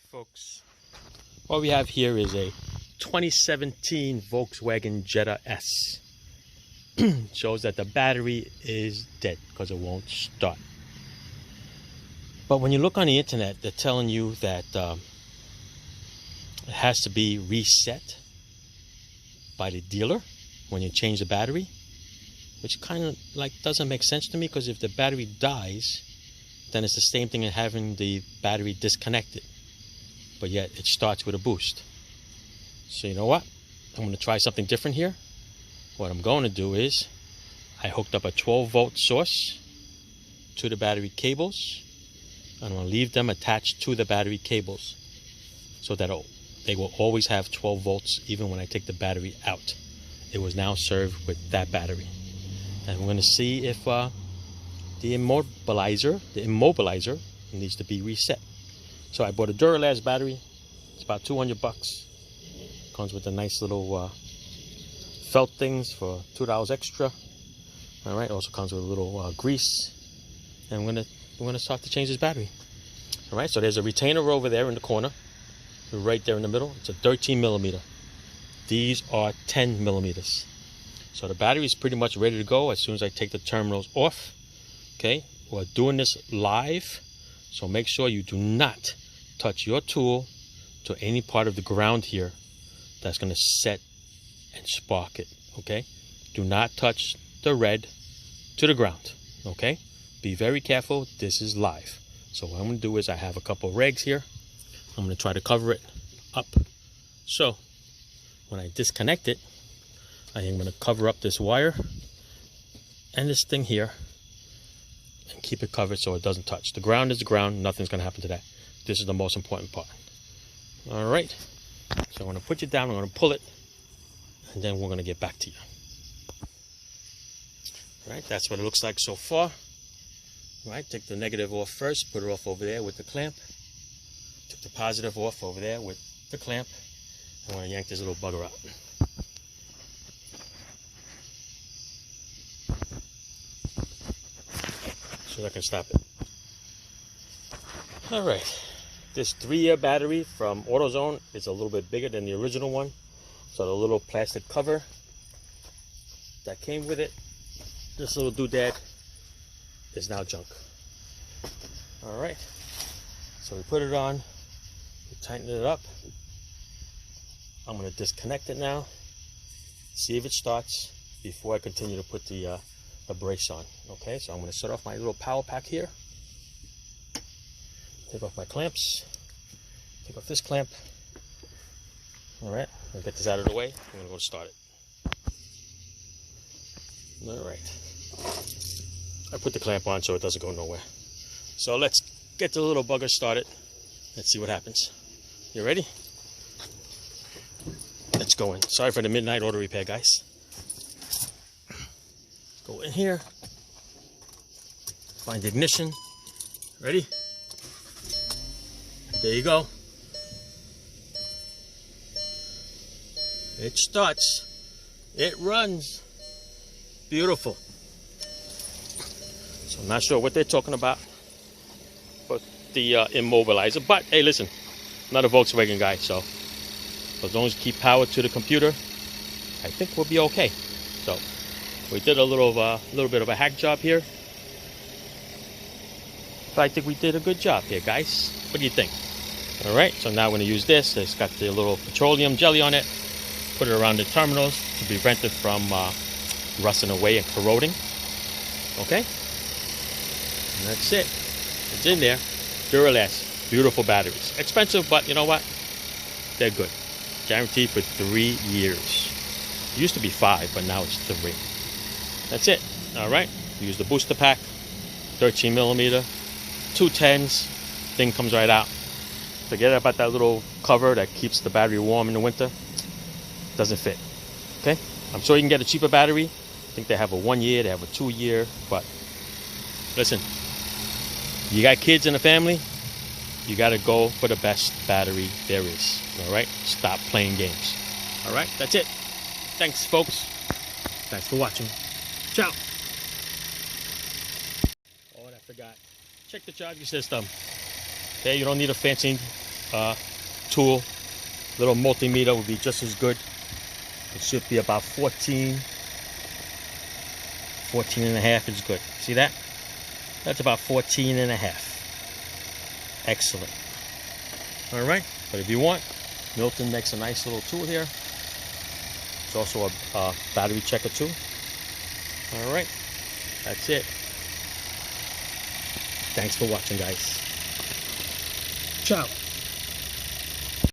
Folks, what we have here is a 2017 Volkswagen Jetta S. Shows that the battery is dead because it won't start. But when you look on the internet, they're telling you that it has to be reset by the dealer when you change the battery, which kind of like doesn't make sense to me, because if the battery dies, then it's the same thing as having the battery disconnected, but yet it starts with a boost. So you know what? I'm going to try something different here. What I'm going to do is I hooked up a 12-volt source to the battery cables. I'm going to leave them attached to the battery cables so that they will always have 12 volts even when I take the battery out. It was now served with that battery. And we're going to see if the immobilizer needs to be reset. So I bought a Duralast battery. It's about $200. Comes with a nice little felt things for $2 extra. All right. Also comes with a little grease. And we're gonna start to change this battery. All right. So there's a retainer over there in the corner, right there in the middle. It's a 13 millimeter. These are 10 millimeters. So the battery is pretty much ready to go as soon as I take the terminals off. Okay. We're doing this live, so make sure you do not touch your tool to any part of the ground here that's going to set and spark it. Okay, do not touch the red to the ground. Okay, be very careful. This is live. So what I'm going to do is I have a couple rags here. I'm going to try to cover it up. So when I disconnect it, I am going to cover up this wire and this thing here and keep it covered so it doesn't touch. The ground is the ground. Nothing's going to happen to that. This is the most important part. All right. So I'm going to put you down. I'm going to pull it, and then we're going to get back to you. All right. That's what it looks like so far. All right. Take the negative off first. Put it off over there with the clamp. Took the positive off over there with the clamp. I want to yank this little bugger out. So I can stop it. All right. This 3-year battery from AutoZone is a little bit bigger than the original one. So the little plastic cover that came with it, this little doodad, is now junk. All right. So we put it on, we tighten it up. I'm going to disconnect it now, see if it starts before I continue to put the brace on. Okay, so I'm going to set off my little power pack here. Take off my clamps. Take off this clamp. All right, I'll get this out of the way. I'm going to go start it. All right. I put the clamp on so it doesn't go nowhere. So let's get the little bugger started. Let's see what happens. You ready? Let's go in. Sorry for the midnight auto repair, guys. Go in here. Find the ignition. Ready? There you go. It starts. It runs. Beautiful. So I'm not sure what they're talking about, but the immobilizer. But hey, listen, I'm not a Volkswagen guy, so as long as you keep power to the computer, I think we'll be okay. So we did a little bit of a hack job here. But I think we did a good job here, guys. What do you think? All right, so now we're going to use this. It's got the little petroleum jelly on it. Put it around the terminals to prevent it from rusting away and corroding. Okay? And that's it. It's in there. Duralast. Beautiful batteries. Expensive, but you know what? They're good. Guaranteed for 3 years. It used to be 5, but now it's 3. That's it. All right. Use the booster pack. 13 millimeter. 2 10s. Thing comes right out. Forget about that little cover that keeps the battery warm in the winter. Doesn't fit. Okay? I'm sure you can get a cheaper battery. I think they have a 1 year, they have a 2 year. But listen, you got kids in the family, you got to go for the best battery there is. All right? Stop playing games. All right? That's it. Thanks, folks. Thanks for watching. Ciao. Oh, and I forgot. Check the charging system. Okay, you don't need a fancy tool. Little multimeter would be just as good. It should be about 14 and a half is good. See that? That's about 14 and a half. Excellent. All right, but if you want, Milton makes a nice little tool here. It's also a battery checker too. All right, that's it. Thanks for watching, guys. Ciao.